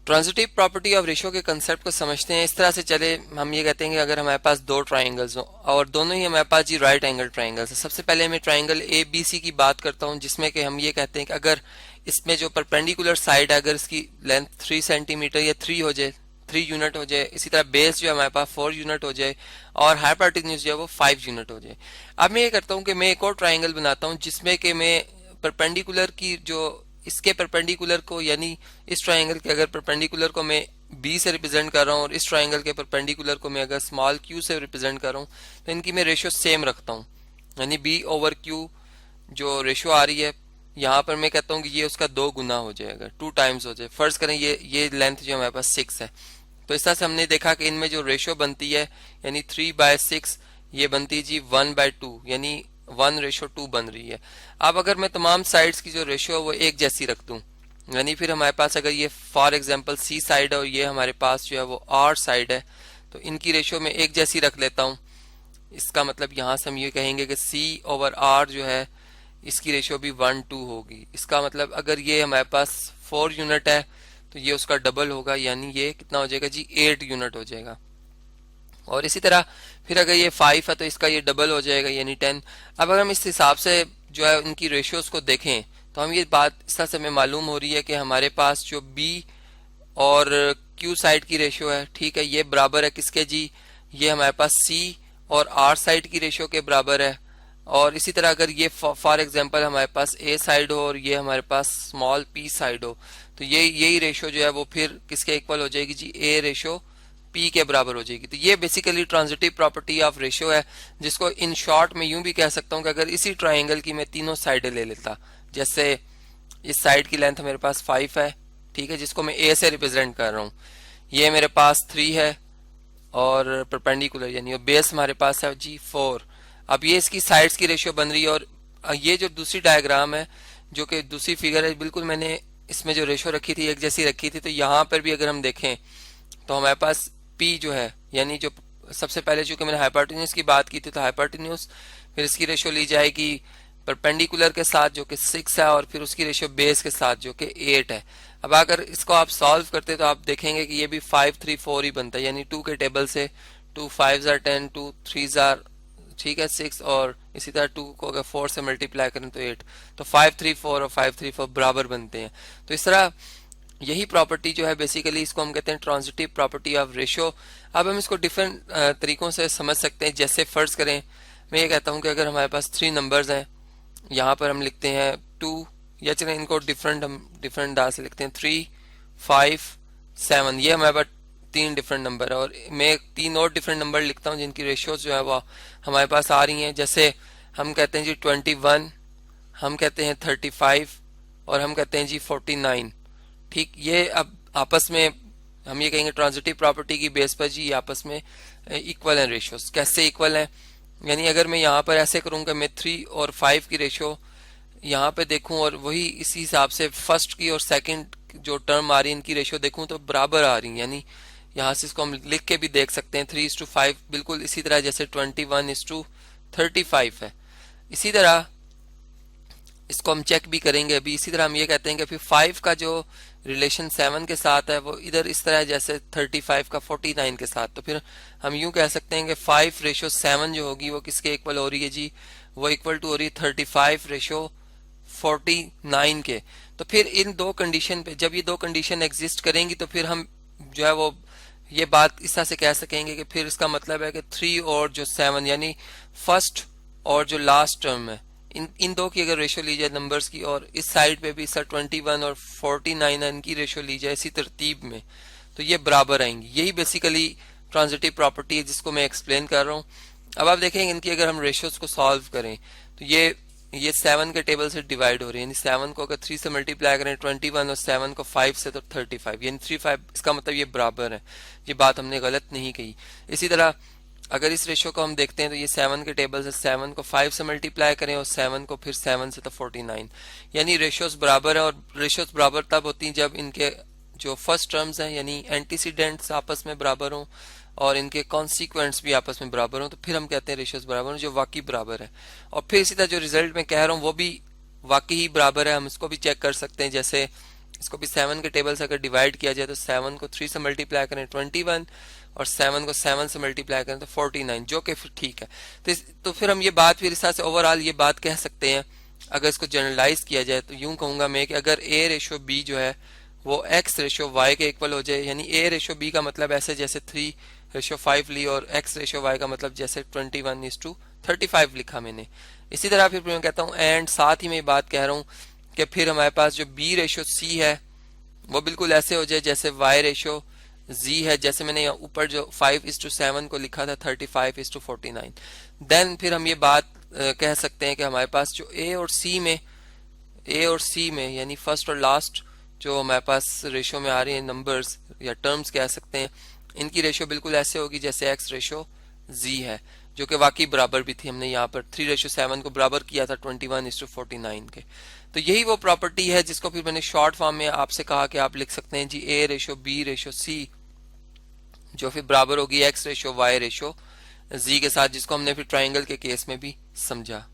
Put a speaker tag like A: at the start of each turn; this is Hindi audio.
A: ट्रांजिटिव प्रॉपर्टी ऑफ रेशियो के कंसेप्ट को समझते हैं। इस तरह से चले, हम ये कहते हैं कि अगर हमारे पास दो ट्राइंगल्स हो और दोनों ही हमारे पास जी राइट एंगल ट्राइंगल्स है। सबसे पहले मैं ट्राइंगल ए बी सी की बात करता हूँ, जिसमें कि हम ये कहते हैं कि अगर इसमें जो परपेंडिकुलर साइड है, अगर इसकी लेंथ 3 सेंटीमीटर या 3 हो जाए, 3 यूनिट हो जाए, इसी तरह बेस जो है हमारे पास 4 यूनिट हो जाए और हाइपोटेन्यूज जो है वो 5 यूनिट हो जाए। अब मैं ये करता हूँ कि मैं एक और ट्राइंगल बनाता हूँ जिसमें कि मैं परपेंडिकुलर की जो इसके परपेंडिकुलर को, यानी इस ट्राइंगल के अगर परपेंडिकुलर को मैं बी से रिप्रेजेंट कर रहा हूँ और इस ट्राइंगल के परपेंडिकुलर को मैं अगर स्मॉल क्यू से रिप्रेजेंट कर रहा हूँ, तो इनकी मैं रेशियो सेम रखता हूँ। यानी बी ओवर क्यू जो रेशियो आ रही है यहाँ पर मैं कहता हूँ कि ये उसका 2 गुना हो जाएगा, 2 टाइम्स हो जाए। फर्ज करें ये लेंथ जो हमारे पास 6 है, तो इस तरह से हमने देखा कि इनमें जो रेशियो बनती है यानी 3/6 ये बनती जी 1/2, यानी 1:2 बन रही है। अब अगर मैं तमाम साइड्स की जो रेशियो है वो एक जैसी रख दूं, यानी फिर हमारे पास अगर ये फॉर एग्जांपल सी साइड है और ये हमारे पास जो है वो आर साइड है, तो इनकी रेशियो में एक जैसी रख लेता हूँ। इसका मतलब यहाँ से हम ये कहेंगे कि सी ओवर आर जो है इसकी रेशियो भी 1:2 होगी। इसका मतलब अगर ये हमारे पास 4 यूनिट है तो ये उसका डबल होगा, यानी ये कितना हो जाएगा जी 8 यूनिट हो जाएगा। और इसी तरह फिर अगर ये 5 है तो इसका ये डबल हो जाएगा यानी 10। अब अगर हम इस हिसाब से जो है इनकी रेशियोज को देखें तो हम ये बात इस तरह से हमें मालूम हो रही है कि हमारे पास जो बी और क्यू साइड की रेशियो है, ठीक है, ये बराबर है किसके जी, ये हमारे पास सी और आर साइड की रेशियो के बराबर है। और इसी तरह अगर ये फॉर एग्जांपल हमारे पास ए साइड हो और ये हमारे पास स्मॉल पी साइड हो, तो ये यही रेशियो जो है वो फिर किसके इक्वल हो जाएगी जी, ए रेशियो पी के बराबर हो जाएगी। तो ये basically transitive property of ratio है, जिसको इन शॉर्ट में यूं भी कह सकता हूं कि अगर इसी ट्राइंगल की मैं तीनों साइडें ले लेता, जैसे इस साइड की लेंथ मेरे पास 5 है, ठीक है, जिसको मैं ए से रिप्रेजेंट कर रहा हूँ, ये मेरे पास 3 है और परपेंडिकुलर यानी बेस हमारे पास है जी 4। अब ये इसकी साइड्स की रेशियो बन रही है और ये जो दूसरी डायग्राम है जो कि दूसरी फिगर है, बिल्कुल मैंने इसमें जो रेशियो रखी थी एक जैसी रखी थी। तो यहाँ पर भी अगर हम देखें तो हमारे पास पी जो है, यानी जो सबसे पहले चूंकि मैंने हाइपोटेन्यूज की बात की थी तो हाइपोटेन्यूज फिर इसकी रेशियो ली जाएगी परपेंडिकुलर के साथ जो कि 6 है और फिर उसकी रेशियो बेस के साथ जो कि 8 है। अब अगर इसको आप सॉल्व करते तो आप देखेंगे कि ये भी 5 3 4 ही बनता है, यानी 2 के टेबल से 2 5 10, 2 3 ठीक है 6, और इसी तरह 2 को अगर 4 से मल्टीप्लाई करें तो 8, तो 5 3 4 और 5 3 4 बराबर बनते हैं। तो इस तरह यही प्रॉपर्टी जो है बेसिकली इसको हम कहते हैं ट्रांजिटिव प्रॉपर्टी ऑफ रेशियो। अब हम इसको डिफरेंट तरीकों से समझ सकते हैं। जैसे फर्ज करें मैं ये कहता हूँ कि अगर हमारे पास 3 नंबर्स हैं, यहाँ पर हम लिखते हैं 2, या चलें इनको हम डिफरेंट अंदाज से लिखते हैं 3 5 7, ये हमारे पास 3 डिफरेंट नंबर है। और मैं 3 और डिफरेंट नंबर लिखता हूँ जिनकी रेशियोज जो है वो हमारे पास आ रही हैं। जैसे हम कहते हैं जी 21, हम कहते हैं 35 और हम कहते हैं जी 49, ठीक। ये अब आपस में हम ये कहेंगे ट्रांजिटिव प्रॉपर्टी की बेस पर जी ये आपस में इक्वल हैं रेशियोज। कैसे इक्वल हैं, यानी अगर मैं यहाँ पर ऐसे करूँगा मैं 3 और 5 की रेशियो यहाँ पे देखूं और वही इसी हिसाब से फर्स्ट की और सेकंड जो टर्म आ रही है इनकी रेशियो देखूं तो बराबर आ रही है। यानी यहाँ से इसको हम लिख के भी देख सकते हैं 3:5, बिल्कुल इसी तरह जैसे 21:35 है। इसी तरह इसको हम चेक भी करेंगे अभी। इसी तरह हम ये कहते हैं कि फिर 5 का जो रिलेशन 7 के साथ है वो इधर इस तरह जैसे 35 का 49 के साथ। तो फिर हम यूं कह सकते हैं कि 5:7 जो होगी वो किसके इक्वल हो रही है जी, वो इक्वल टू हो रही है 35:49 के। तो फिर इन दो कंडीशन पे जब ये दो कंडीशन एग्जिस्ट करेंगी तो फिर हम जो है वो ये बात इस तरह से कह सकेंगे कि फिर इसका मतलब है कि 3 और जो 7 यानी फर्स्ट और जो लास्ट टर्म है इन दो की अगर रेशियो ली जाए नंबर्स की, और इस साइड पे भी सर 21 और 49 है इनकी रेशियो ली जाए इसी तरतीब में, तो ये बराबर आएंगी। यही बेसिकली ट्रांजिटिव प्रॉपर्टी है जिसको मैं एक्सप्लेन कर रहा हूँ। अब आप देखेंगे इनकी अगर हम रेशियोज को सॉल्व करें तो ये 7 के टेबल से डिवाइड हो रही है, यानी 7 को अगर 3 से मल्टीप्लाई करें 21 और 7 को 5 से तो 35, यानी 35, इसका मतलब ये बराबर है। ये बात हमने गलत नहीं कही। इसी तरह अगर इस रेशियो को हम देखते हैं तो ये 7 के टेबल से 7 को 5 से मल्टीप्लाई करें और 7 को फिर 7 से तो 49, यानी रेशियोज बराबर है। और रेशियोज बराबर तब होती हैं जब इनके जो फर्स्ट टर्म्स हैं यानी एंटीसीडेंट्स आपस में बराबर हों और इनके कॉन्सिक्वेंट्स भी आपस में बराबर हों, तो फिर हम कहते हैं रेशियोज बराबर हों जो वाकई बराबर है। और फिर इसी तरह जो रिजल्ट में कह रहा हूँ वो भी वाकई ही बराबर है। हम इसको भी चेक कर सकते हैं। जैसे इसको भी 7 के टेबल से अगर डिवाइड किया जाए तो 7 को 3 से मल्टीप्लाई करें 21, और 7 को 7 से मल्टीप्लाई करें तो 49, जो कि फिर ठीक है। तो फिर हम ये बात फिर इस तरह से ओवरऑल ये बात कह सकते हैं, अगर इसको जनरलाइज किया जाए तो यूं कहूंगा मैं कि अगर ए रेशो बी जो है वो एक्स रेशो वाई के इक्वल हो जाए, यानी ए रेशो बी का मतलब ऐसे जैसे 3:5 ली, और एक्स रेशो वाई का मतलब जैसे 21:35 लिखा मैंने। इसी तरह फिर मैं कहता हूँ एंड साथ ही मैं बात कह रहा हूँ कि फिर हमारे पास जो बी रेशो सी है वो बिल्कुल ऐसे हो जाए जैसे वाई रेशो जी है, जैसे मैंने यहाँ ऊपर जो 5:7 को लिखा था 35:49। देन फिर हम ये बात कह सकते हैं कि हमारे पास जो ए और सी में यानी फर्स्ट और लास्ट जो हमारे पास रेशो में आ रही है नंबर्स या टर्म्स कह सकते हैं, इनकी रेशो बिल्कुल ऐसे होगी जैसे एक्स रेशो जी है, जो कि वाकई बराबर भी थी। हमने यहाँ पर 3:7 को बराबर किया था 21:49 के। तो यही वो प्रॉपर्टी है जिसको फिर मैंने शॉर्ट फॉर्म में आपसे कहा कि आप लिख सकते हैं जी ए रेशो बी रेशो सी, जो फिर बराबर होगी एक्स रेशो वाई रेशो जी के साथ, जिसको हमने फिर ट्राइंगल के केस में भी समझा।